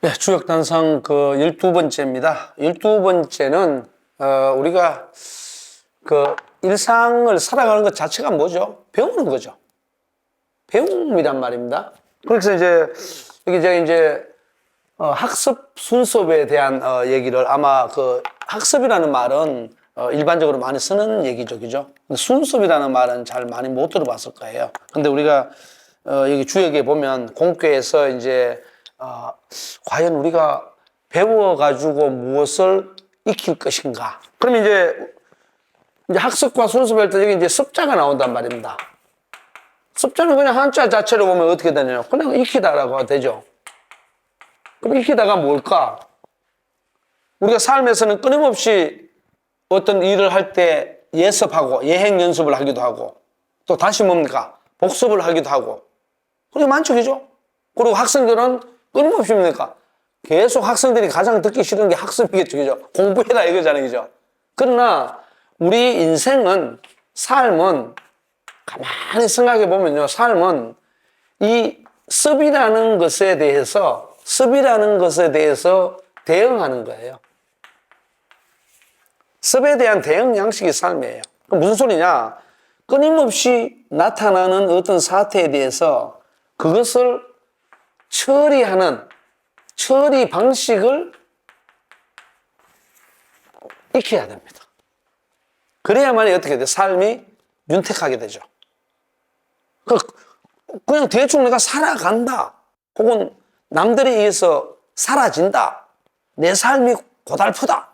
네, 주역단상 그 12번째입니다. 12번째는, 우리가 그 일상을 살아가는 것 자체가 뭐죠? 배우는 거죠. 배움이란 말입니다. 그래서 여기 학습 순수업에 대한 얘기를 아마 그 학습이라는 말은 일반적으로 많이 쓰는 얘기죠. 그죠? 근데 순수업이라는 말은 잘 많이 못 들어봤을 거예요. 근데 우리가 여기 주역에 보면 공교에서 과연 우리가 배워가지고 무엇을 익힐 것인가. 그러면 이제 학습과 순수할 때 여기 습자가 나온단 말입니다. 습자는 그냥 한자 자체로 보면 어떻게 되냐면 그냥 익히다라고 되죠. 그럼 익히다가 뭘까? 우리가 삶에서는 끊임없이 어떤 일을 할 때 예습하고 예행 연습을 하기도 하고 또 다시 뭡니까? 복습을 하기도 하고 그게 많죠, 그죠? 그리고 학생들은 끊임없이 뭡니까? 계속 학생들이 가장 듣기 싫은 게 학습이겠죠, 그죠? 공부해라 이거잖아요, 그죠? 그러나 우리 인생은, 삶은 가만히 생각해 보면요, 삶은 이 습이라는 것에 대해서 대응하는 거예요. 습에 대한 대응 양식이 삶이에요. 그럼 무슨 소리냐? 끊임없이 나타나는 어떤 사태에 대해서 그것을 처리하는 처리 방식을 익혀야 됩니다. 그래야만이 어떻게 돼? 삶이 윤택하게 되죠. 그냥 대충 내가 살아간다. 혹은 남들에 의해서 사라진다. 내 삶이 고달프다.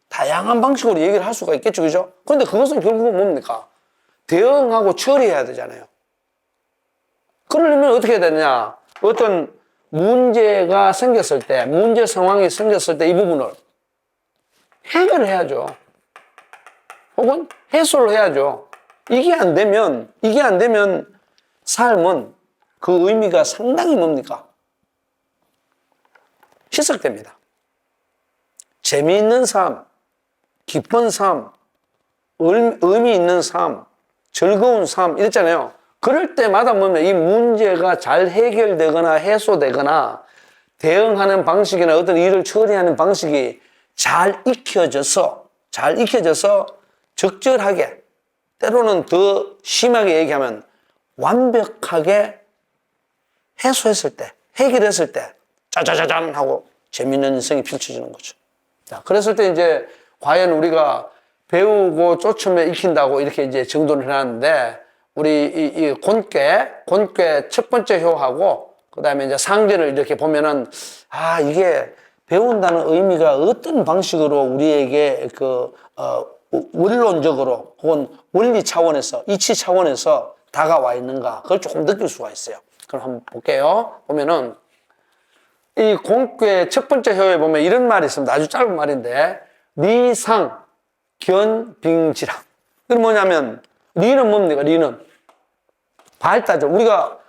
다양한 방식으로 얘기를 할 수가 있겠죠. 그죠? 그런데 그것은 결국은 뭡니까? 대응하고 처리해야 되잖아요. 그러려면 어떻게 해야 되냐? 어떤 문제가 생겼을 때, 문제 상황이 생겼을 때 이 부분을 해결을 해야죠. 혹은 해소를 해야죠. 이게 안 되면 삶은 그 의미가 상당히 뭡니까? 희석됩니다. 재미있는 삶, 기쁜 삶, 의미 있는 삶, 즐거운 삶 이랬잖아요. 그럴 때마다 보면 이 문제가 잘 해결되거나 해소되거나 대응하는 방식이나 어떤 일을 처리하는 방식이 잘 익혀져서 적절하게, 때로는 더 심하게 얘기하면 완벽하게 해소했을 때, 해결했을 때 짜자자잔 하고 재미있는 인생이 펼쳐지는 거죠. 자, 그랬을 때 과연 우리가 배우고 쫓으며 익힌다고 이렇게 정돈을 해놨는데, 우리 이 곤괴 첫 번째 효하고, 그 다음에 상제를 이렇게 보면은, 이게 배운다는 의미가 어떤 방식으로 우리에게 원론적으로 혹은 원리 차원에서, 이치 차원에서 다가와 있는가, 그걸 조금 느낄 수가 있어요. 그럼 한번 볼게요. 보면은, 이 공괴 첫 번째 효에 보면 이런 말이 있습니다. 아주 짧은 말인데, 리상, 견, 빙지랑. 그게 뭐냐면, 리는 뭡니까? 리는 발다죠. 우리가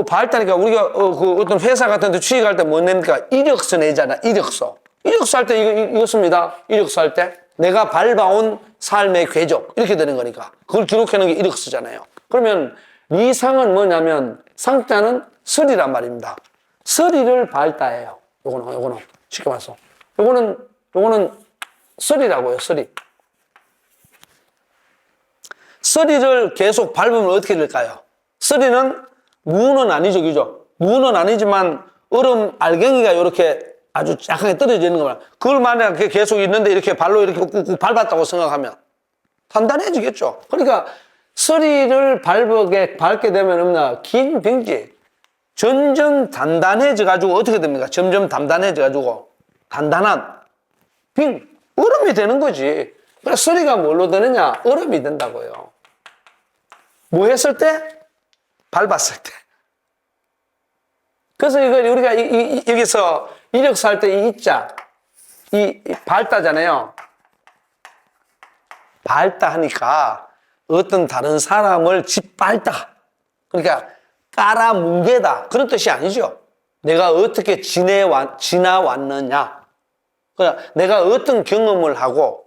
발다니까 우리가 어떤 회사 같은 데 취직할 때 뭐 냅니까? 이력서 내잖아. 이력서 할 때 이거 씁니다. 이력서 할 때 내가 밟아온 삶의 궤적 이렇게 되는 거니까 그걸 기록하는 게 이력서잖아요. 그러면 리상은 뭐냐면 상자는 서리란 말입니다. 서리를 발다해요. 요거는 쉽게 말해서 요거는 서리라고요. 서리를 계속 밟으면 어떻게 될까요? 서리는 무는 아니죠, 그죠? 무는 아니지만 얼음 알갱이가 이렇게 아주 약하게 떨어져 있는 거만. 그걸 만약에 계속 있는데 이렇게 발로 이렇게 꾹꾹 밟았다고 생각하면 단단해지겠죠. 그러니까 서리를 밟게 되면 긴 빙지 점점 단단해져가지고 어떻게 됩니까? 점점 단단해져가지고 단단한 얼음이 되는 거지. 그래서 서리가 뭘로 되느냐? 얼음이 된다고요. 뭐 했을 때? 밟았을 때. 그래서 우리가 여기서 이력서 할 때 이 이자, 발다잖아요. 발다 하니까 어떤 다른 사람을 짓밟다. 그러니까 깔아뭉개다. 그런 뜻이 아니죠. 내가 어떻게 지나왔느냐. 그러니까 내가 어떤 경험을 하고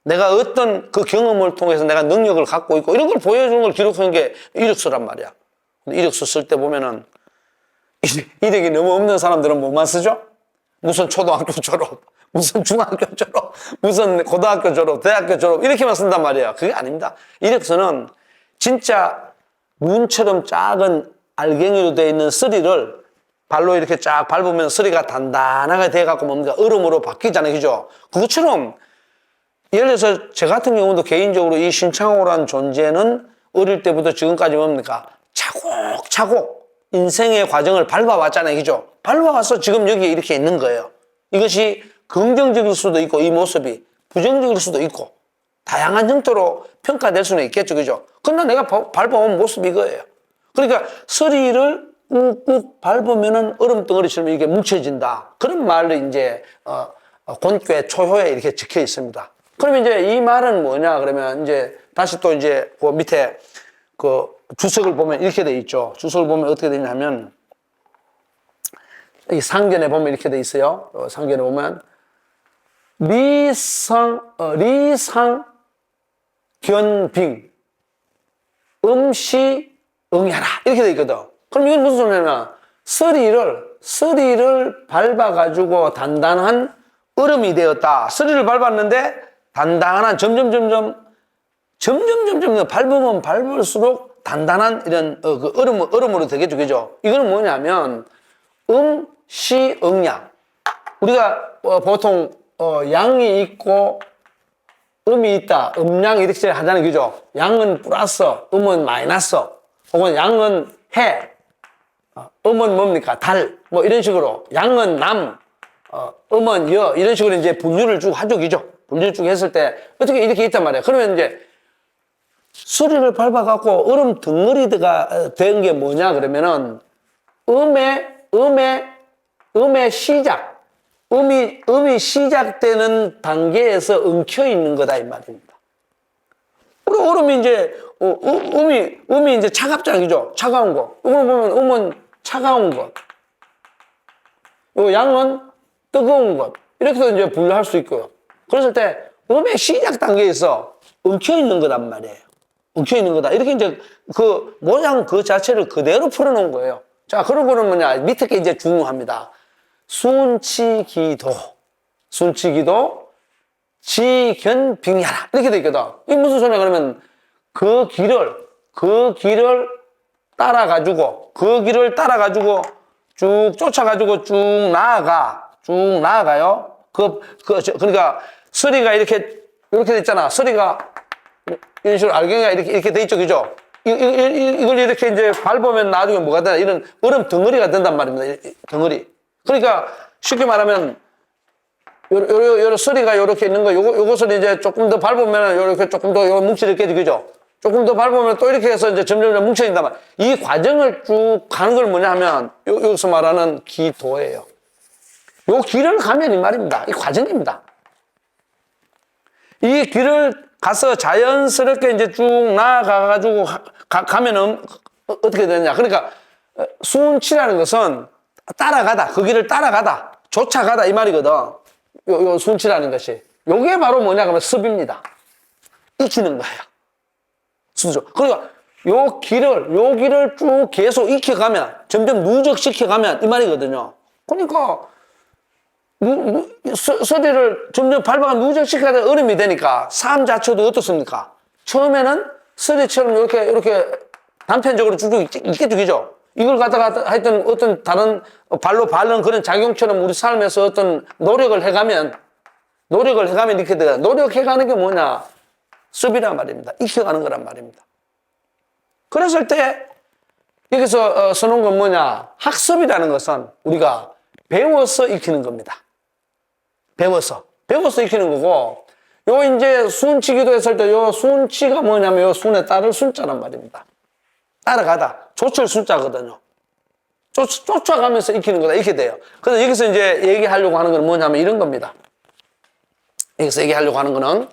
내가 어떤 그 경험을 통해서 내가 능력을 갖고 있고 이런 걸 보여주는 걸 기록하는 게 이력서란 말이야. 이력서 쓸 때 보면은 이력이 너무 없는 사람들은 뭐만 쓰죠? 무슨 초등학교 졸업, 무슨 중학교 졸업, 무슨 고등학교 졸업, 대학교 졸업 이렇게만 쓴단 말이에요. 그게 아닙니다. 이력서는 진짜 문처럼 작은 알갱이로 되어 있는 쓰리를 발로 이렇게 쫙 밟으면 쓰리가 단단하게 돼갖고 뭡니까? 얼음으로 바뀌잖아요. 그죠? 그것처럼 예를 들어서 저 같은 경우도 개인적으로 이 신창호라는 존재는 어릴 때부터 지금까지 뭡니까? 차곡차곡 인생의 과정을 밟아왔잖아요. 그죠? 밟아와서 지금 여기에 이렇게 있는 거예요. 이것이 긍정적일 수도 있고 이 모습이 부정적일 수도 있고 다양한 형태로 평가될 수는 있겠죠. 그죠? 그러나 내가 밟아온 모습이 이거예요. 그러니까 서리를 꾹꾹 밟으면은 얼음덩어리처럼 이렇게 뭉쳐진다. 그런 말로 이제 곤괴 초효에 이렇게 적혀 있습니다. 그러면 이제 이 말은 뭐냐 그러면 이제 다시 또 이제 그 밑에 그 주석을 보면 이렇게 돼 있죠. 주석을 보면 어떻게 되냐면 이 상견에 보면 이렇게 돼 있어요. 상견에 보면 리상견빙 음시응야라 이렇게 돼 있거든. 그럼 이건 무슨 소리냐면 서리를 밟아가지고 단단한 얼음이 되었다. 서리를 밟았는데 단단한 점점 밟으면 밟을수록 단단한 이런 그 얼음으로 되겠죠. 그죠? 이거는 뭐냐면 음시응야. 우리가 보통 양이 있고 음이 있다. 음양 이렇게 하잖아요. 그죠? 양은 플러스, 음은 마이너스. 혹은 양은 해, 음은 뭡니까? 달. 뭐 이런 식으로. 양은 남, 음은 여. 이런 식으로 이제 분류를 쭉 하죠. 그죠? 분류를 쭉 했을 때 어떻게 이렇게 있단 말이에요. 그러면 이제 서리를 밟아갖고 얼음 덩어리가 된 게 뭐냐 그러면은 음의 시작. 음이 시작되는 단계에서 엉켜 있는 거다 이 말입니다. 그리고 얼음이 이제 음이 이제 차갑잖아요, 그죠? 차가운 거. 이걸 보면 음은 차가운 것, 요 양은 뜨거운 것 이렇게 해서 이제 분류할 수 있고요. 그랬을 때 음의 시작 단계에서 엉켜 있는 거란 말이에요. 엉켜 있는 거다. 이렇게 이제 그 모양 그 자체를 그대로 풀어놓은 거예요. 자, 그러고는 뭐냐 밑에 게 이제 중요합니다. 순치기도, 지견빙야라 이렇게 돼 있거든. 이게 무슨 소리냐 그러면 그 길을 따라가지고 쭉 쫓아가지고 쭉 나아가요. 그러니까 서리가 이렇게 돼 있잖아. 서리가 이런 식으로 알갱이가 이렇게 돼 있죠, 그죠? 이걸 이렇게 이제 밟으면 나중에 뭐가 되나 이런 얼음 덩어리가 된단 말입니다. 덩어리. 그러니까 쉽게 말하면 요 서리가 요렇게 있는 거 요것을 이제 조금 더 밟으면 요렇게 조금 더 요 뭉치게 되죠, 그죠? 조금 더 밟으면 또 이렇게 해서 이제 점점 뭉쳐진단 말이에요. 이 과정을 쭉 가는 걸 뭐냐 하면 여기서 말하는 기도예요. 요 길을 가면 이 말입니다. 이 과정입니다. 이 길을 가서 자연스럽게 이제 쭉 나아가가지고 가면은 어떻게 되느냐. 그러니까 순치라는 것은 따라가다, 그 길을 따라가다, 쫓아가다 이 말이거든. 요 순치라는 것이. 요게 바로 뭐냐 그러면 습입니다. 익히는 거예요. 습이죠. 그러니까 요 길을 쭉 계속 익혀가면, 점점 누적시켜가면 이 말이거든요. 그러니까 서리를 점점 밟아가 누적시켜야 얼음이 되니까 삶 자체도 어떻습니까? 처음에는 서리처럼 이렇게 단편적으로 쭉쭉 있겠죠, 그죠? 이걸 갖다가 하여튼 어떤 다른 발로 밟는 그런 작용처럼 우리 삶에서 어떤 노력을 해가면 이렇게 돼요. 노력해가는 게 뭐냐? 습이란 말입니다. 익혀가는 거란 말입니다. 그랬을 때 여기서 써놓은 건 뭐냐? 학습이라는 것은 우리가 배워서 익히는 겁니다. 배워서 익히는 거고, 요 이제 순치기도 했을 때 요 순치가 뭐냐면 요 순에 따를 순자란 말입니다. 따라가다. 쫓을 순자거든요. 쫓아가면서 익히는 거다. 이렇게 돼요. 그래서 여기서 이제 얘기하려고 하는 건 뭐냐면 이런 겁니다. 여기서 얘기하려고 하는 거는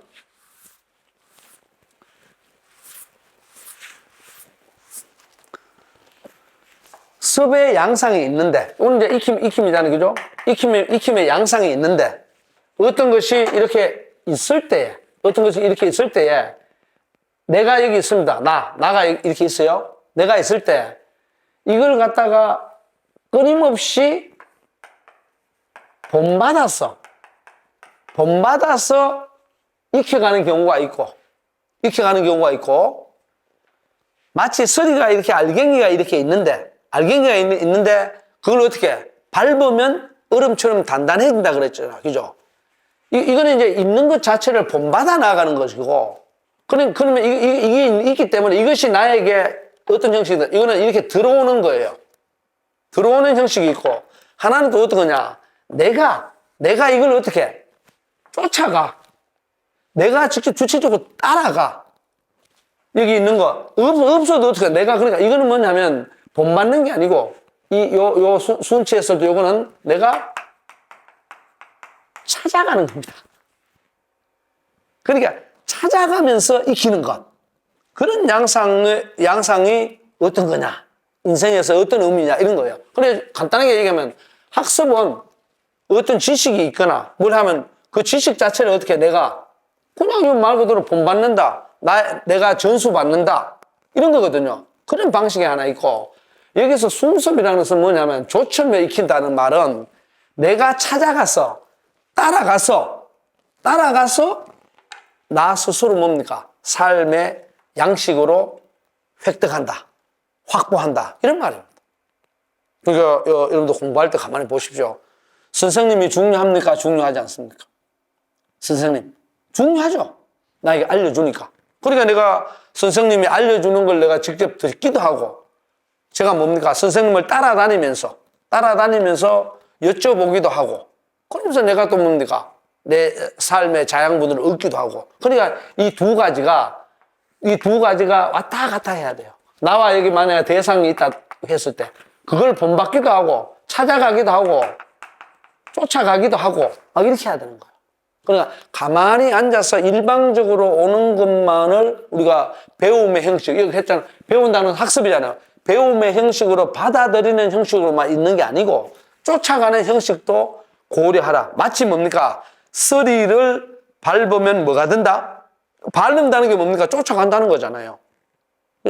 습의 양상이 있는데, 오늘 이제 익힘이잖아요. 그죠? 익힘의 양상이 있는데, 어떤 것이 이렇게 있을 때에, 내가 여기 있습니다. 나가 이렇게 있어요. 내가 있을 때, 이걸 갖다가 끊임없이 본받아서 익혀가는 경우가 있고, 마치 서리가 이렇게 알갱이가 이렇게 있는데, 그걸 어떻게 밟으면 얼음처럼 단단해진다 그랬잖아. 그죠? 이거는 이제 있는 것 자체를 본받아 나가는 것이고, 그러면 이게 있기 때문에 이것이 나에게 어떤 형식이든, 이거는 이렇게 들어오는 거예요. 들어오는 형식이 있고, 하나는 또 어떤 거냐. 내가 이걸 어떻게 쫓아가. 내가 직접 주체적으로 따라가. 여기 있는 거. 없어도 어떻게, 그러니까 이거는 뭐냐면, 본받는 게 아니고, 요 순치에서도 요거는 내가 찾아가는 겁니다. 그러니까 찾아가면서 익히는 것. 그런 양상이 어떤 거냐. 인생에서 어떤 의미냐. 이런 거예요. 그래, 간단하게 얘기하면 학습은 어떤 지식이 있거나 뭘 하면 그 지식 자체를 어떻게 내가 그냥 말 그대로 본받는다. 내가 전수받는다. 이런 거거든요. 그런 방식이 하나 있고, 여기서 순섭이라는 것은 뭐냐면 조철며 익힌다는 말은 내가 찾아가서 따라가서 나 스스로 뭡니까? 삶의 양식으로 획득한다. 확보한다. 이런 말입니다. 그러니까 여러분들 공부할 때 가만히 보십시오. 선생님이 중요합니까? 중요하지 않습니까? 선생님 중요하죠. 나에게 알려주니까. 그러니까 내가 선생님이 알려주는 걸 내가 직접 듣기도 하고, 제가 뭡니까? 선생님을 따라다니면서 여쭤보기도 하고, 그러면서 내가 또 뭡니까? 내 삶의 자양분을 얻기도 하고. 그러니까 이 두 가지가 왔다 갔다 해야 돼요. 나와 여기 만약에 대상이 있다 했을 때, 그걸 본받기도 하고, 찾아가기도 하고, 쫓아가기도 하고, 막 이렇게 해야 되는 거예요. 그러니까 가만히 앉아서 일방적으로 오는 것만을 우리가 배움의 형식, 이렇게 했잖아요. 배운다는 학습이잖아요. 배움의 형식으로 받아들이는 형식으로만 있는 게 아니고 쫓아가는 형식도 고려하라. 마치 뭡니까? 서리를 밟으면 뭐가 된다? 밟는다는 게 뭡니까? 쫓아간다는 거잖아요.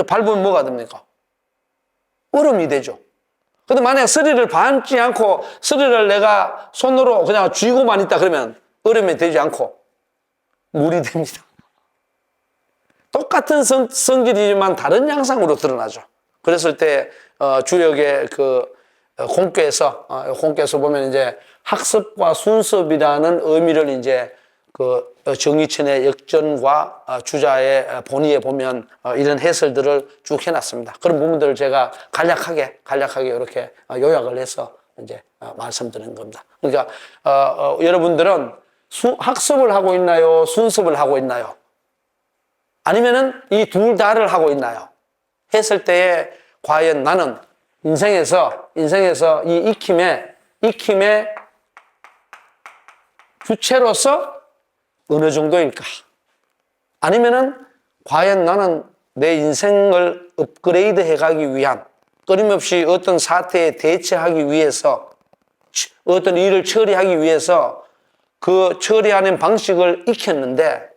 밟으면 뭐가 됩니까? 얼음이 되죠. 근데 만약 서리를 밟지 않고 서리를 내가 손으로 그냥 쥐고만 있다 그러면 얼음이 되지 않고 물이 됩니다. 똑같은 성질이지만 다른 양상으로 드러나죠. 그랬을 때 주역의 그 공께에서 보면 이제 학습과 순습이라는 의미를 이제 그 정의천의 역전과 주자의 본의에 보면 이런 해설들을 쭉 해놨습니다. 그런 부분들을 제가 간략하게 이렇게 요약을 해서 이제 말씀드리는 겁니다. 그러니까 여러분들은 학습을 하고 있나요? 순습을 하고 있나요? 아니면은 이 둘 다를 하고 있나요? 했을 때에 과연 나는 인생에서 이 익힘의 주체로서 어느 정도일까? 아니면은 과연 나는 내 인생을 업그레이드 해가기 위한, 끊임없이 어떤 사태에 대처하기 위해서, 어떤 일을 처리하기 위해서 그 처리하는 방식을 익혔는데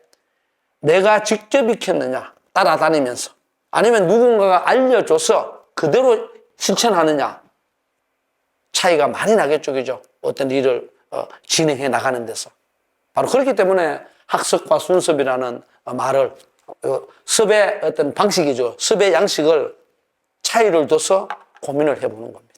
내가 직접 익혔느냐, 따라다니면서, 아니면 누군가가 알려줘서 그대로 실천하느냐, 차이가 많이 나겠죠, 그죠? 어떤 일을 진행해 나가는 데서. 바로 그렇기 때문에 학습과 순습이라는 말을, 습의 어떤 방식이죠. 습의 양식을 차이를 둬서 고민을 해보는 겁니다.